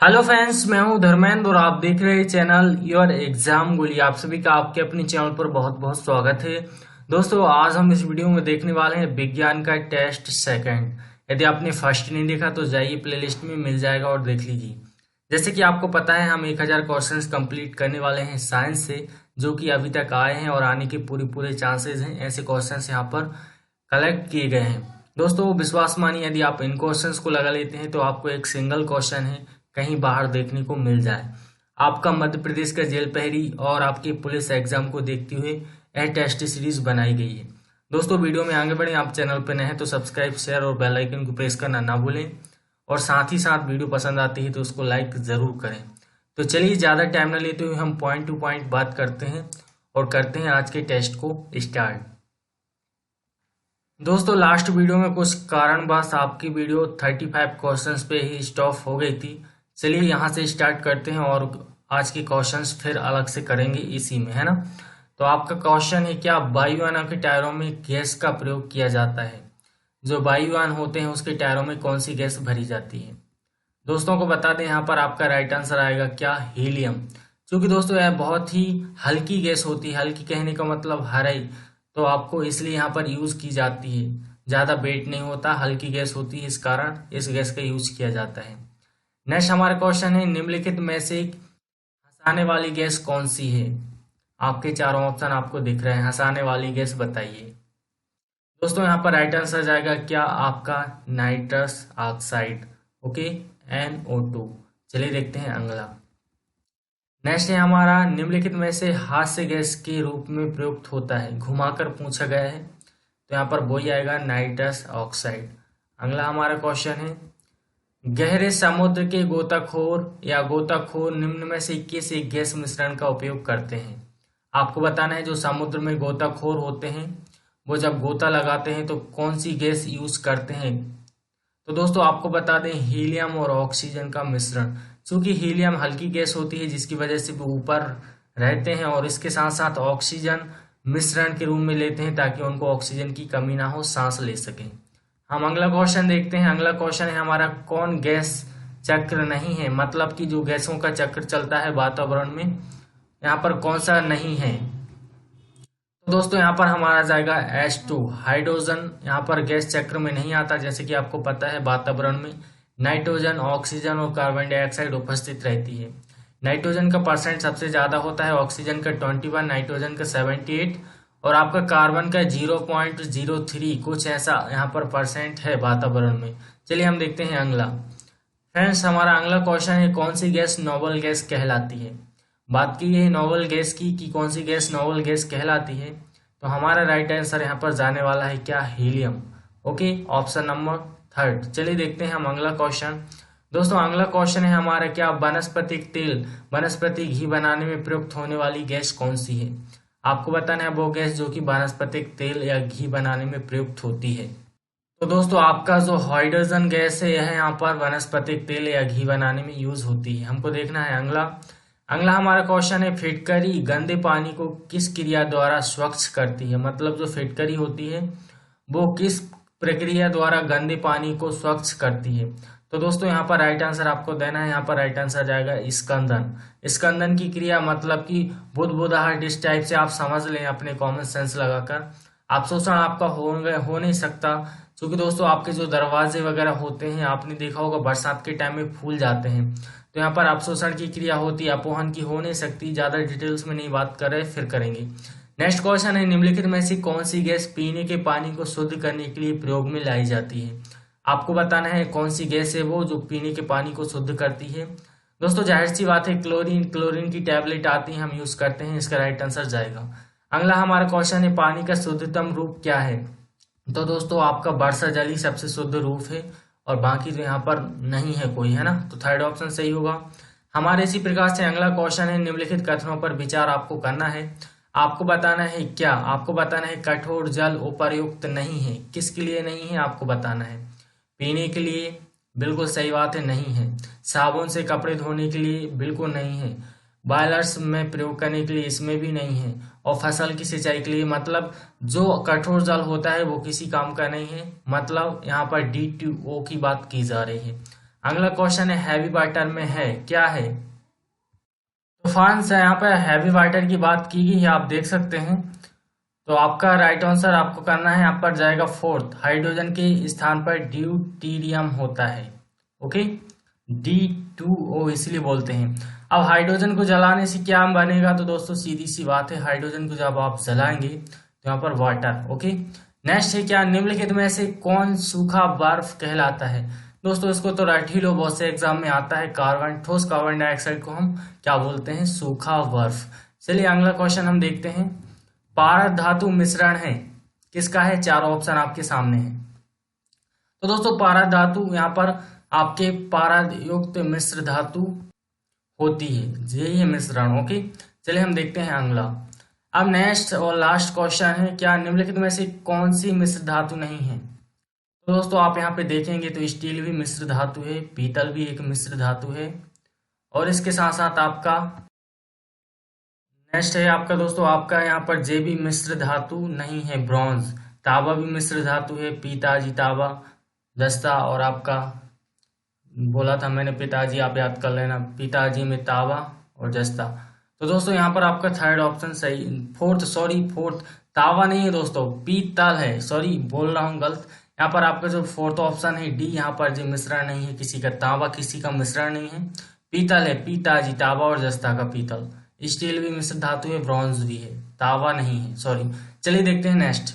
Hello friends, मैं हूं धर्मेंद्र और आप देख रहे हैं चैनल योर एग्जाम गोली। आप सभी का आपके अपने चैनल पर बहुत बहुत स्वागत है। दोस्तों, आज हम इस वीडियो में देखने वाले हैं विज्ञान का टेस्ट सेकंड। यदि आपने फर्स्ट नहीं देखा तो जाइए प्लेलिस्ट में मिल जाएगा और देख लीजिए। जैसे कि आपको पता है, हम 1000 क्वेश्चन कंप्लीट करने वाले हैं साइंस से, जो कि अभी तक आए हैं और आने के पूरे चांसेस हैं। ऐसे क्वेश्चन यहाँ पर कलेक्ट किए गए हैं। दोस्तों, विश्वास मानिए, यदि आप इन क्वेश्चंस को लगा लेते हैं तो आपको एक सिंगल क्वेश्चन है कहीं बाहर देखने को मिल जाए। आपका मध्य प्रदेश का जेल प्रहरी और आपके पुलिस एग्जाम को देखते हुए यह टेस्ट सीरीज बनाई गई है। दोस्तों, वीडियो में आगे बढ़े, आप चैनल पर नए हैं तो सब्सक्राइब, शेयर और बेल आइकन को प्रेस करना ना भूलें और साथ ही साथ वीडियो पसंद आती है तो उसको लाइक जरूर करें। तो चलिए, ज़्यादा टाइम न लेते हुए हम पॉइंट टू पॉइंट बात करते हैं और करते हैं आज के टेस्ट को स्टार्ट। दोस्तों, लास्ट वीडियो में कुछ कारणवश आपकी वीडियो 35 क्वेश्चंस पे ही स्टॉप हो गई थी। चलिए यहाँ से स्टार्ट करते हैं और आज के क्वेश्चंस फिर अलग से करेंगे इसी में, है ना। तो आपका क्वेश्चन है, क्या वायुयानों के टायरों में गैस का प्रयोग किया जाता है? जो वायुयान होते हैं उसके टायरों में कौन सी गैस भरी जाती है? दोस्तों को बता दें, यहाँ पर आपका राइट आंसर आएगा क्या, हीलियम। क्योंकि दोस्तों यह बहुत ही हल्की गैस होती है। हल्की कहने का मतलब हराई, तो आपको इसलिए यहाँ पर यूज की जाती है। ज्यादा वेट नहीं होता, हल्की गैस होती है, इस कारण इस गैस का यूज किया जाता है। नेक्स्ट हमारा क्वेश्चन है, निम्नलिखित में से हंसाने वाली गैस कौन सी है? आपके चारों ऑप्शन आपको दिख रहे हैं, हंसाने वाली गैस बताइए। दोस्तों यहाँ पर राइट आंसर जाएगा क्या, आपका नाइट्रस ऑक्साइड। Okay, NO2। चलिए देखते हैं अगला। नेक्स्ट है हमारा, निम्नलिखित में से हास्य गैस के रूप में प्रयुक्त होता है? घुमाकर पूछा गया है, तो यहाँ पर वही आएगा, नाइट्रस ऑक्साइड। अगला हमारा क्वेश्चन है, गहरे समुद्र के गोताखोर निम्न में से किस एक गैस मिश्रण का उपयोग करते हैं? आपको बताना है, जो समुद्र में गोताखोर होते हैं वो जब गोता लगाते हैं तो कौन सी गैस यूज करते हैं? तो दोस्तों आपको बता दें, हीलियम और ऑक्सीजन का मिश्रण। क्योंकि हीलियम हल्की गैस होती है जिसकी वजह से वो ऊपर रहते हैं, और इसके साथ साथ ऑक्सीजन मिश्रण के रूप में लेते हैं ताकि उनको ऑक्सीजन की कमी ना हो, सांस ले सकें। हम अगला क्वेश्चन देखते हैं। अगला क्वेश्चन है हमारा, कौन गैस चक्र नहीं है? मतलब कि जो गैसों का चक्र चलता है वातावरण में, यहाँ पर कौन सा नहीं है? तो दोस्तों यहाँ पर हमारा जाएगा H2, हाइड्रोजन यहाँ पर गैस चक्र में नहीं आता। जैसे कि आपको पता है, वातावरण में नाइट्रोजन, ऑक्सीजन और कार्बन डाइऑक्साइड उपस्थित रहती है। नाइट्रोजन का परसेंट सबसे ज्यादा होता है, ऑक्सीजन का 21, नाइट्रोजन का 78 और आपका कार्बन का 0.03 कुछ ऐसा यहाँ पर परसेंट है वातावरण में। चलिए हम देखते हैं अगला। फ्रेंड्स, हमारा अगला क्वेश्चन है, कौन सी गैस नोबल गैस कहलाती है? बात की है नोबल गैस की कि कौन सी गैस नोबल गैस कहलाती है, तो हमारा राइट आंसर यहाँ पर जाने वाला है क्या, हीलियम। Okay, option number 3। चलिए देखते हैं हम अगला क्वेश्चन। दोस्तों अगला क्वेश्चन है हमारा, क्या वनस्पतिक तेल, वनस्पति घी बनाने में प्रयुक्त होने वाली गैस कौन सी है? आपको बताना है वो गैस जो कि वनस्पतिक तेल या घी बनाने में प्रयुक्त होती है। तो दोस्तों आपका जो हाइड्रोजन गैस है, यह यहाँ पर वनस्पतिक तेल या घी बनाने में यूज होती है। हमको देखना है अगला हमारा क्वेश्चन है, फिटकरी गंदे पानी को किस क्रिया द्वारा स्वच्छ करती है? मतलब जो फिटकरी होती है वो किस प्रक्रिया द्वारा गंदे पानी को स्वच्छ करती है? तो दोस्तों यहाँ पर राइट आंसर आपको देना है। यहाँ पर राइट आंसर जाएगा स्कंदन। स्कंदन की क्रिया मतलब कि बुदबुदाहट, इस टाइप से आप समझ लें अपने कॉमन सेंस लगाकर। अवशोषण आपका हो नहीं सकता, क्योंकि दोस्तों आपके जो दरवाजे वगैरह होते हैं, आपने देखा होगा बरसात के टाइम में फूल जाते हैं, तो यहाँ पर अवशोषण की क्रिया होती है, अपोहन की हो नहीं सकती। ज्यादा डिटेल्स में नहीं बात कर रहे, फिर करेंगे। नेक्स्ट क्वेश्चन है, निम्नलिखित में से कौन सी गैस पीने के पानी को शुद्ध करने के लिए प्रयोग में लाई जाती है? आपको बताना है कौन सी गैस है वो जो पीने के पानी को शुद्ध करती है। दोस्तों जाहिर सी बात है, क्लोरीन की टैबलेट आती है, हम यूज करते हैं, इसका राइट आंसर जाएगा। अगला हमारा क्वेश्चन है, पानी का शुद्धतम रूप क्या है? तो दोस्तों आपका वर्षा जल ही सबसे शुद्ध रूप है और बाकी तो यहाँ पर नहीं है कोई, है ना। तो थर्ड ऑप्शन सही होगा हमारे। इसी प्रकार से अगला क्वेश्चन है, निम्नलिखित कथनों पर विचार आपको करना है। आपको बताना है क्या, आपको बताना है कठोर जल उपर्युक्त नहीं है। किसके लिए नहीं है आपको बताना है? पीने के लिए, बिल्कुल सही बात है, नहीं है। साबुन से कपड़े धोने के लिए, बिल्कुल नहीं है। बॉयलर्स में प्रयोग करने के लिए, इसमें भी नहीं है। और फसल की सिंचाई के लिए, मतलब जो कठोर जल होता है वो किसी काम का नहीं है। मतलब यहाँ पर D2O की बात की जा रही है। अगला क्वेश्चन है हैवी वाटर में है, क्या है? तो फ्रेंड्स यहाँ पर हैवी वाटर की बात की गई है, आप देख सकते हैं। तो आपका राइट आंसर आपको करना है, यहाँ पर जाएगा फोर्थ, हाइड्रोजन के स्थान पर ड्यूटीरियम होता है। ओके, D2O इसलिए बोलते हैं। अब हाइड्रोजन को जलाने से क्या बनेगा? तो दोस्तों सीधी सी बात है, हाइड्रोजन को जब आप जलाएंगे तो यहाँ पर वाटर। ओके, नेक्स्ट है क्या निम्नलिखित में से कौन सूखा बर्फ कहलाता है? दोस्तों इसको तो रट ही लो, बहुत से एग्जाम में आता है। ठोस कार्बन डाइऑक्साइड को हम क्या बोलते हैं? सूखा बर्फ। चलिए अगला क्वेश्चन हम देखते हैं। पारद धातु मिश्रण है, किसका है? चारों ऑप्शन आपके सामने है। तो दोस्तों पारद धातु यहाँ पर आपके पारद युक्त मिश्र धातु होती है, यही है मिश्रण। ओके, चलिए हम देखते हैं अगला। अब नेक्स्ट और लास्ट क्वेश्चन है, क्या निम्नलिखित में से कौन सी मिश्र धातु नहीं है? तो दोस्तों आप यहाँ पे देखेंगे तो स्टील भी मिश्र धातु है, पीतल भी एक मिश्र धातु है, और इसके साथ साथ आपका नेक्स्ट है आपका दोस्तों आपका यहाँ पर जे भी मिश्र धातु नहीं है, ब्रॉन्ज। तांबा भी मिश्र धातु है, पिताजी तांबा, दस्ता, और आपका बोला था मैंने पिताजी, आप याद कर लेना, पिताजी में तांबा और जस्ता। तो दोस्तों यहाँ पर आपका थर्ड ऑप्शन सही, फोर्थ तांबा नहीं है दोस्तों, पीतल है, सॉरी बोल रहा हूँ गलत। यहाँ पर आपका जो फोर्थ ऑप्शन है डी, यहाँ पर जो मिश्रण नहीं है किसी का, तांबा किसी का मिश्रण नहीं है, पीतल है, पिताजी तांबा और जस्ता का पीतल। स्टील भी मिश्र धातु है, ब्रॉन्ज भी है, तांबा नहीं है, सॉरी। चलिए देखते हैं नेक्स्ट।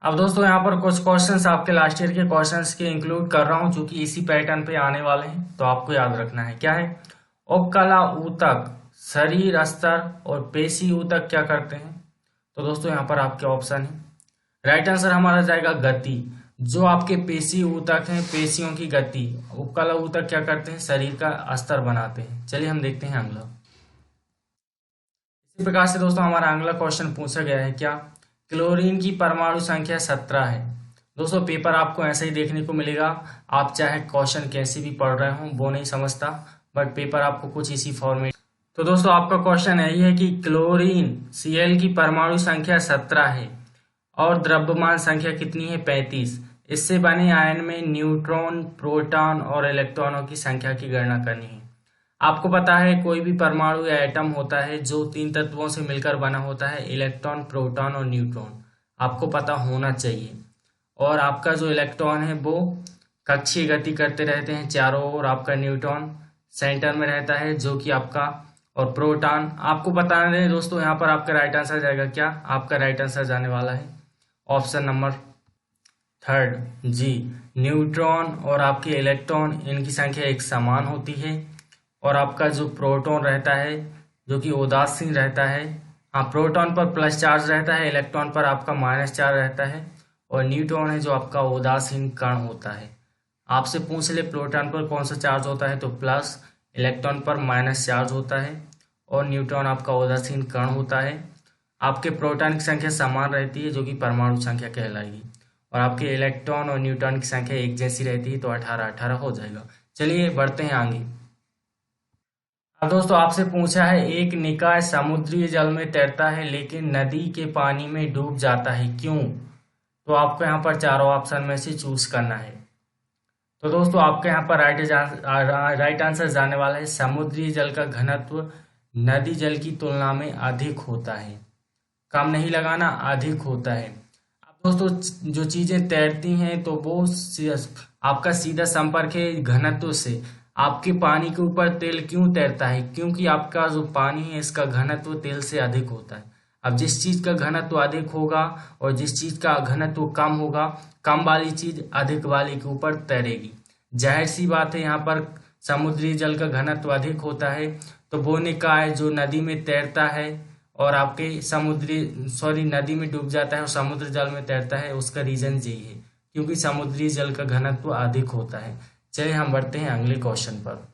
अब दोस्तों यहाँ पर कुछ क्वेश्चंस आपके लास्ट ईयर के क्वेश्चंस के इंक्लूड कर रहा हूँ जो कि इसी पैटर्न पे आने वाले हैं, तो आपको याद रखना है। क्या है? उपकला ऊतक शरीर स्तर और पेशी ऊतक क्या करते हैं? तो दोस्तों यहाँ पर आपके ऑप्शन है, राइट आंसर हमारा जाएगा गति। जो आपके पेशी ऊतक हैं, पेशियों की गति। उपकला ऊतक क्या करते हैं? शरीर का स्तर बनाते हैं। चलिए हम देखते हैं अगला। इसी प्रकार से दोस्तों हमारा अगला क्वेश्चन पूछा गया है, क्या क्लोरीन की परमाणु संख्या 17 है? दोस्तों पेपर आपको ऐसे ही देखने को मिलेगा, आप चाहे क्वेश्चन कैसे भी पढ़ रहे हो वो नहीं समझता, बट पेपर आपको कुछ इसी फॉर्मेट। तो दोस्तों आपका क्वेश्चन यही है कि क्लोरीन Cl की परमाणु संख्या 17 है और द्रव्यमान संख्या कितनी है? 35। इससे बने आयन में न्यूट्रॉन, प्रोटॉन और इलेक्ट्रॉनों की संख्या की गणना करनी है। आपको पता है कोई भी परमाणु या एटम होता है जो 3 तत्वों से मिलकर बना होता है, इलेक्ट्रॉन, प्रोटॉन और न्यूट्रॉन, आपको पता होना चाहिए। और आपका जो इलेक्ट्रॉन है वो कक्षीय गति करते रहते हैं चारों ओर, आपका न्यूट्रॉन सेंटर में रहता है जो कि आपका, और प्रोटॉन आपको पता है दोस्तों। यहाँ पर आपका राइट आंसर जाएगा क्या? आपका राइट आंसर जाने वाला है ऑप्शन नंबर थर्ड, जी। न्यूट्रॉन और आपके इलेक्ट्रॉन इनकी संख्या एक समान होती है, और आपका जो प्रोटॉन रहता है जो कि उदासीन रहता है, हाँ प्रोटॉन पर प्लस चार्ज रहता है, इलेक्ट्रॉन पर आपका माइनस चार्ज रहता है, और न्यूट्रॉन है जो आपका उदासीन कण होता है। आपसे पूछ ले प्रोटॉन पर कौन सा चार्ज होता है, तो प्लस, इलेक्ट्रॉन पर माइनस चार्ज होता है, और न्यूट्रॉन आपका उदासीन कण होता है। आपके प्रोटॉन की संख्या समान रहती है जो कि परमाणु संख्या कहलाएगी, और आपके इलेक्ट्रॉन और न्यूट्रॉन की संख्या एक जैसी रहती है, तो 18-18 हो जाएगा। चलिए बढ़ते हैं आगे। अब दोस्तों आपसे पूछा है एक निकाय समुद्री जल में तैरता है लेकिन नदी के पानी में डूब जाता है, क्यों? तो आपको यहाँ पर चारों ऑप्शन में से चूज करना है। तो दोस्तों आपके यहाँ पर राइट आंसर जाने वाला है, समुद्री जल का घनत्व नदी जल की तुलना में अधिक होता है। कम नहीं लगाना, अधिक होता है। अब दोस्तों जो चीजें तैरती हैं तो वो आपका सीधा संपर्क है घनत्व से। आपके पानी के ऊपर तेल क्यों तैरता है? क्योंकि आपका जो पानी है इसका घनत्व तेल से अधिक होता है। अब जिस चीज का घनत्व अधिक होगा और जिस चीज का घनत्व कम होगा, कम वाली चीज अधिक वाली के ऊपर तैरेगी। जाहिर सी बात है, यहाँ पर समुद्री जल का घनत्व अधिक होता है, तो वो निकाय जो नदी में तैरता है और आपके नदी में डूब जाता है और समुद्र जल में तैरता है, उसका रीजन यही है क्योंकि समुद्री जल का घनत्व अधिक होता है। चलिए हम बढ़ते हैं अगले क्वेश्चन पर।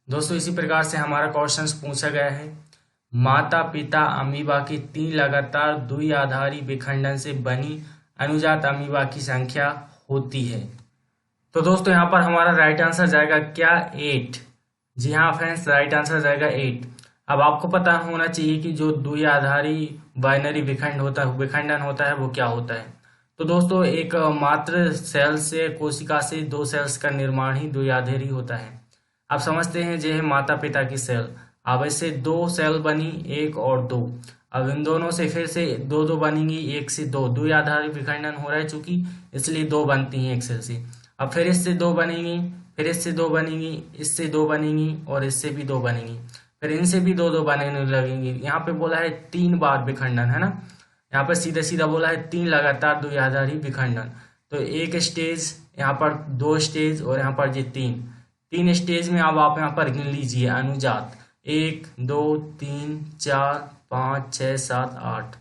दोस्तों इसी प्रकार से हमारा क्वेश्चन पूछा गया है, माता पिता अमीबा की 3 लगातार द्विआधारी विखंडन से बनी अनुजात अमीबा की संख्या होती है। तो दोस्तों यहाँ पर हमारा राइट आंसर जाएगा क्या? 8। जी हाँ फ्रेंड्स, राइट आंसर जाएगा 8। अब आपको पता होना चाहिए कि जो द्विआधारी बाइनरी विखंडन होता है वो क्या होता है। तो दोस्तों एक मात्र सेल से कोशिका से दो सेल्स का निर्माण ही द्विआधारी होता है। आप समझते हैं जो है माता पिता की सेल, अब इससे दो सेल बनी, एक और दो। अब इन दोनों से फिर से दो दो बनेंगी, एक से दो, द्विआधारी विखंडन हो रहा है चूंकि, इसलिए दो बनती हैं एक सेल से। अब फिर इससे दो बनेंगी, फिर इससे दो बनेंगी, इससे दो बनेंगी और इससे भी दो बनेंगी, फिर इनसे भी दो दो बनने लगेंगी। यहाँ पे बोला है 3 बार विखंडन, है ना। यहाँ पर सीधा सीधा बोला है 3 लगातार द्विआधारी विखंडन। तो एक स्टेज, यहाँ पर 2 स्टेज और यहाँ पर ये 3 स्टेज में। अब आप यहाँ पर गिन लीजिए अनुजात, 1 2 3 4 5 6 7 8।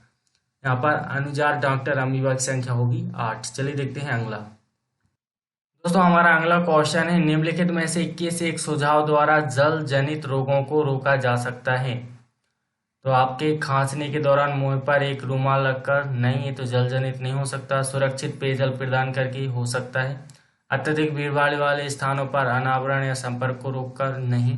यहाँ पर अनुजात डॉक्टर अमीबा की संख्या होगी 8। चलिए देखते हैं अगला। दोस्तों हमारा अगला क्वेश्चन है, निम्नलिखित में से किस एक सुझाव द्वारा जल जनित रोगों को रोका जा सकता है। तो आपके खांसने के दौरान मुंह पर एक रुमाल रखकर, नहीं ये तो जल जनित नहीं हो सकता। सुरक्षित पेयजल प्रदान करके हो सकता है। अत्यधिक भीड़भाड़ वाले स्थानों पर अनावरण या संपर्क को रोककर, नहीं।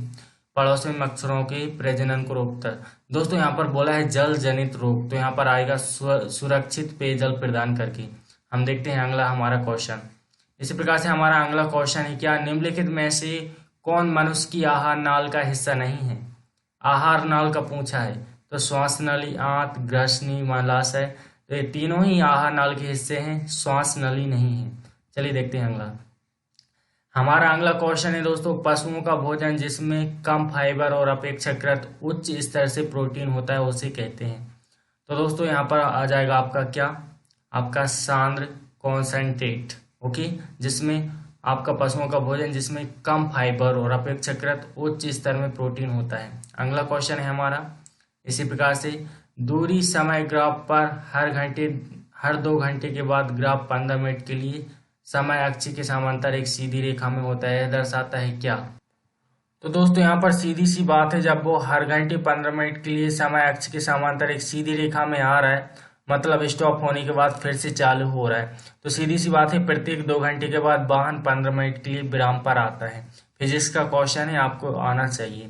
पड़ोस में मच्छरों के प्रजनन को रोककर। दोस्तों यहाँ पर बोला है जल जनित रोग, तो यहाँ पर आएगा सुरक्षित पेयजल प्रदान करके। हम देखते हैं अगला हमारा क्वेश्चन। इसी प्रकार से हमारा अगला क्वेश्चन है, क्या निम्नलिखित में से कौन मनुष्य की आहार नाल का हिस्सा नहीं है। आहार नाल का पूछा है, तो श्वास नली, आंत, ग्रसनी, मलाशय, तो ये तीनों ही आहार नाल के हिस्से हैं, श्वास नली नहीं है। चलिए देखते हैं अगला। हमारा अगला क्वेश्चन है दोस्तों, पशुओं का भोजन जिसमें कम फाइबर और अपेक्षाकृत उच्च स्तर से प्रोटीन होता है उसे कहते हैं। तो दोस्तों यहाँ पर आ जाएगा आपका क्या, आपका सांद्र कॉन्सेंट्रेट, ओके, जिसमें आपका पशुओं का भोजन जिसमें कम फाइबर और अपेक्षाकृत उच्च स्तर में प्रोटीन होता है। अगला क्वेश्चन है हमारा इसी प्रकार से, दूरी समय ग्राफ पर हर 2 घंटे के बाद ग्राफ 15 मिनट के लिए समय अक्ष के समांतर एक सीधी रेखा में होता है, यह दर्शाता है क्या। तो दोस्तों यहाँ पर सीधी सी बात है, जब वो हर घंटे 15 मिनट के लिए समय अक्ष के समांतर एक सीधी रेखा में आ रहा है, मतलब स्टॉप होने के बाद फिर से चालू हो रहा है, तो सीधी सी बात है प्रत्येक 2 घंटे के बाद वाहन 15 मिनट के लिए विराम पर आता है। फिजिक्स का क्वेश्चन है, आपको आना चाहिए।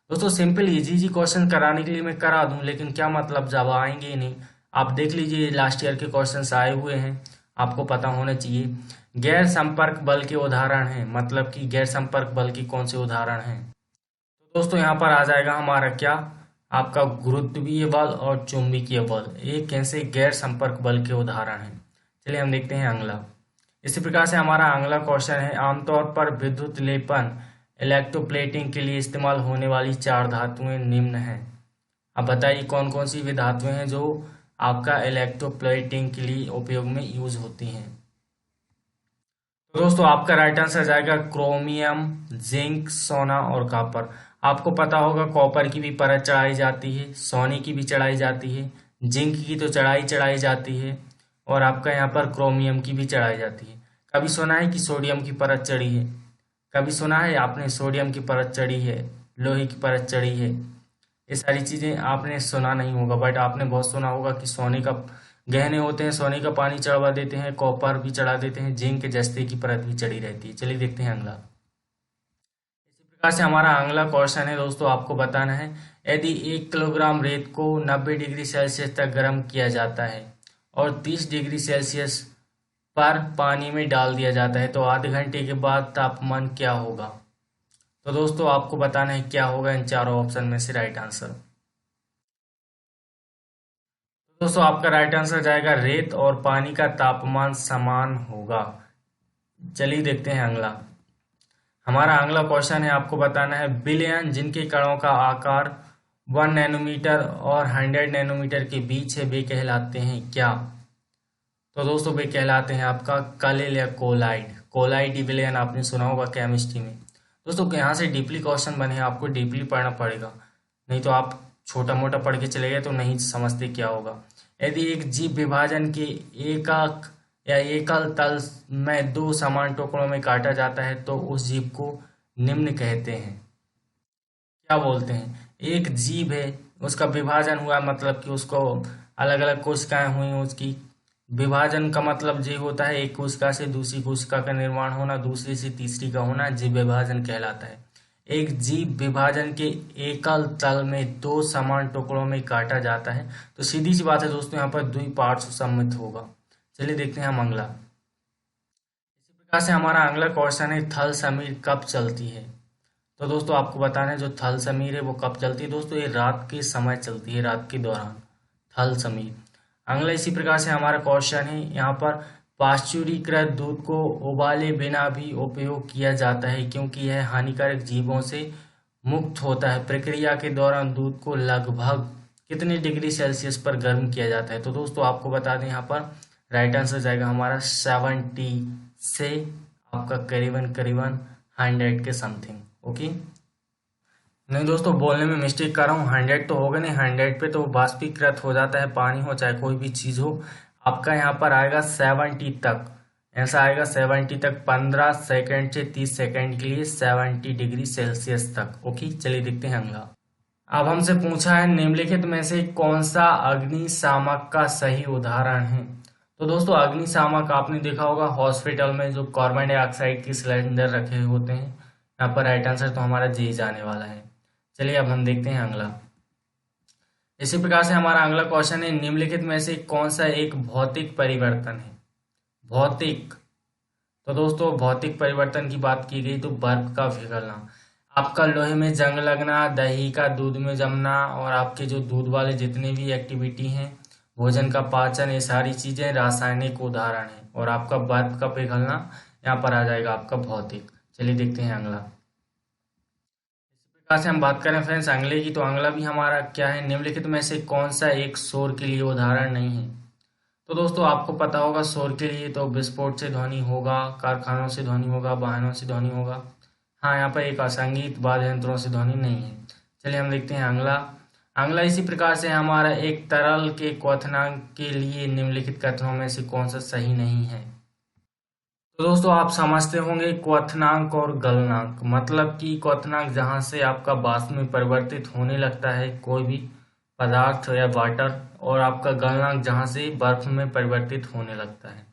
दोस्तों सिंपल इजी क्वेश्चन कराने के लिए मैं करा दूं, लेकिन क्या मतलब जब आएंगे ही नहीं। आप देख लीजिए लास्ट ईयर के क्वेश्चन आए हुए हैं, आपको पता होना चाहिए। गैर संपर्क बल के उदाहरण हैं, मतलब कि गैर संपर्क बल के कौन से उदाहरण हैं। तो दोस्तों यहाँ पर आ जाएगा हमारा क्या, आपका गुरुत्वीय बल और चुंबकीय बल, ये कैसे गैर संपर्क बल के उदाहरण हैं। चलिए हम देखते हैं अगला। इसी प्रकार से हमारा अगला क्वेश्चन है, आमतौर पर विद्युत लेपन इलेक्ट्रोप्लेटिंग के लिए इस्तेमाल होने वाली 4 धातुएं निम्न हैं। अब बताइए कौन कौन सी वे धातुएं हैं जो आपका इलेक्ट्रोप्लेटिंग के लिए उपयोग में यूज होती हैं। तो दोस्तों आपका राइट आंसर जाएगा क्रोमियम, जिंक, सोना और कॉपर। आपको पता होगा कॉपर की भी परत चढ़ाई जाती है, सोने की भी चढ़ाई जाती है, जिंक की तो चढ़ाई जाती है, और आपका यहाँ पर क्रोमियम की भी चढ़ाई जाती है। कभी सुना है कि सोडियम की परत चढ़ी है, कभी सुना है आपने सोडियम की परत चढ़ी है, लोहे की परत चढ़ी है। ये सारी चीजें आपने सुना नहीं होगा, बट आपने बहुत सुना होगा कि सोने का गहने होते हैं, सोने का पानी चढ़वा देते हैं, कॉपर भी चढ़ा देते हैं, जिंक के जस्ते की परत भी चढ़ी रहती है। चलिए देखते हैं अगला। इसी प्रकार से हमारा अगला क्वेश्चन है दोस्तों, आपको बताना है, यदि 1 किलोग्राम रेत को 90 डिग्री सेल्सियस तक गर्म किया जाता है और 30 डिग्री सेल्सियस पर पानी में डाल दिया जाता है, तो आधे घंटे के बाद तापमान क्या होगा। तो दोस्तों आपको बताना है क्या होगा इन चारों ऑप्शन में से राइट आंसर। दोस्तों आपका राइट आंसर जाएगा रेत और पानी का तापमान समान होगा। चलिए देखते हैं अगला। हमारा अगला क्वेश्चन है, आपको बताना है, बिलियन जिनके कणों का आकार 1 नैनोमीटर और 100 नैनोमीटर के बीच है, वे कहलाते हैं क्या। तो दोस्तों वे कहलाते हैं आपका कलिल या कोलाइड। कोलाइड विलयन आपने सुना होगा केमिस्ट्री में। दोस्तों यहाँ से डीपली क्वेश्चन बने हैं, आपको डीपली पढ़ना पड़ेगा, नहीं तो आप छोटा मोटा पढ़ के चले गए तो नहीं समझते क्या होगा। यदि एक जीव विभाजन के एकक या एकल तल में 2 समान टुकड़ों में काटा जाता है तो उस जीव को निम्न कहते हैं। क्या बोलते हैं, एक जीव है, उसका विभाजन हुआ, मतलब कि उसको अलग अलग कोशिकाएं हुई, उसकी विभाजन का मतलब ये होता है एक कोशिका से दूसरी कोशिका का निर्माण होना, दूसरी से तीसरी का होना, जीव विभाजन कहलाता है। एक जीव विभाजन के एकल तल में 2 समान टुकड़ों में काटा जाता है, तो सीधी सी बात है दोस्तों यहाँ पर द्विपार्श्व सममित होगा। चलिए देखते हैं हम अगला। इसी प्रकार से हमारा अगला क्वेश्चन है, थल समीर कब चलती है। तो दोस्तों आपको बताना है जो थल समीर है वो कब चलती है। दोस्तों ये रात के समय चलती है, रात के दौरान थल समीर। अगला इसी प्रकार से हमारा क्वेश्चन है, यहाँ पर पाश्चुरीकृत दूध को उबाले बिना भी उपयोग किया जाता है क्योंकि यह हानिकारक जीवों से मुक्त होता है। प्रक्रिया के दौरान दूध को लगभग कितने डिग्री सेल्सियस पर गर्म किया जाता है। तो दोस्तों आपको बता दें, यहाँ पर राइट आंसर जाएगा हमारा 70 से आपका करीबन 100 के समथिंग। ओके, नहीं दोस्तों बोलने में मिस्टेक कर रहा हूँ, 100 तो होगा नहीं, 100 पे तो बाष्पीकृत हो जाता है, पानी हो चाहे कोई भी चीज़ हो। आपका यहाँ पर आएगा 70 तक, ऐसा आएगा 70 तक, 15 सेकंड से 30 सेकंड के लिए 70 डिग्री सेल्सियस तक। ओके, चलिए देखते हैं अगला। अब हमसे पूछा है, निम्नलिखित में से कौन सा अग्निशामक का सही उदाहरण है। तो दोस्तों अग्निशामक आपने देखा होगा हॉस्पिटल में जो कार्बन डाइऑक्साइड के सिलेंडर रखे होते हैं। यहाँ पर राइट आंसर तो हमारा जे जाने वाला है। चलिए अब हम देखते हैं अगला। इसी प्रकार से हमारा अगला क्वेश्चन है, निम्नलिखित में से कौन सा एक भौतिक परिवर्तन है। भौतिक, तो दोस्तों भौतिक परिवर्तन की बात की गई तो बर्फ का पिघलना, आपका लोहे में जंग लगना, दही का दूध में जमना, और आपके जो दूध वाले जितने भी एक्टिविटी हैं, भोजन का पाचन, ये सारी चीजें रासायनिक उदाहरण है। और आपका बर्फ का पिघलना यहाँ पर आ जाएगा आपका भौतिक। चलिए देखते हैं अगला। इसी प्रकार से हम बात करें फ्रेंड्स अगले की, तो अगला भी हमारा क्या है, निम्नलिखित में से कौन सा एक शोर के लिए उदाहरण नहीं है। तो दोस्तों आपको पता होगा शोर के लिए तो विस्फोट से ध्वनि होगा, कारखानों से ध्वनि होगा, वाहनों से ध्वनि होगा। हाँ, यहाँ पर एक असंगीत वाद्य यंत्रों से ध्वनि नहीं है। चलिए हम देखते हैं अगला। अगला इसी प्रकार से हमारा, एक तरल के क्वथनांक के लिए निम्नलिखित कथनों में से कौन सा सही नहीं है। तो दोस्तों आप समझते होंगे क्वथनांक और गलनांक, मतलब कि क्वथनांक जहाँ से आपका वाष्प में परिवर्तित होने लगता है कोई भी पदार्थ या वाटर, और आपका गलनांक जहाँ से बर्फ में परिवर्तित होने लगता है।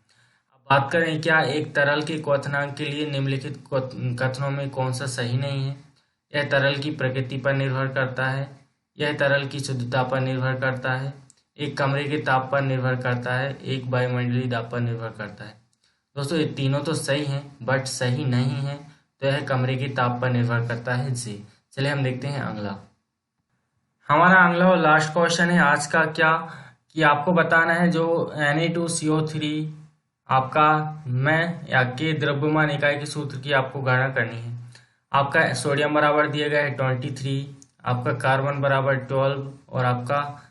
अब बात करें क्या एक तरल के क्वथनांक के लिए निम्नलिखित कथनों में कौन सा सही नहीं है। यह तरल की प्रकृति पर निर्भर करता है, यह तरल की शुद्धता पर निर्भर करता है, एक कमरे के ताप पर निर्भर करता है, एक वायुमंडलीय दाब पर निर्भर करता है। दोस्तों ये तीनों तो सही हैं बट सही नहीं है, तो यह कमरे के ताप पर निर्भर करता है जी। चलिए हम देखते हैं अगला। हमारा अगला और लास्ट क्वेश्चन है आज का, क्या कि आपको बताना है जो Na2CO3 आपका में या के द्रव्यमान इकाई के सूत्र की आपको गणना करनी है। आपका सोडियम बराबर दिया गया है 23, आपका कार्बन बराबर 12, और आपका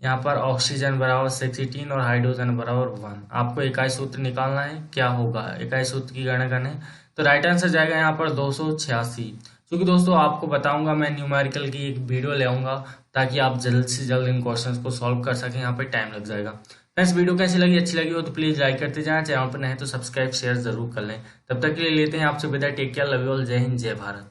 यहाँ पर ऑक्सीजन बराबर 16 और हाइड्रोजन बराबर 1। आपको इकाई सूत्र निकालना है, क्या होगा इकाई सूत्र की गणना करना है। तो राइट आंसर जाएगा यहाँ पर 286। क्योंकि दोस्तों आपको बताऊंगा मैं न्यूमेरिकल की एक वीडियो ले आऊंगा ताकि आप जल्द से जल्द इन क्वेश्चंस को सॉल्व कर सकें, यहाँ पर टाइम लग जाएगा। फ्रेंड्स वीडियो कैसी लगी, अच्छी लगी हो तो प्लीज लाइक करते जाएं, चैनल पर नहीं तो सब्सक्राइब शेयर जरूर कर लें। तब तक के लिए लेते हैं आपसे विदा, take care, love you all, जय हिंद जय भारत।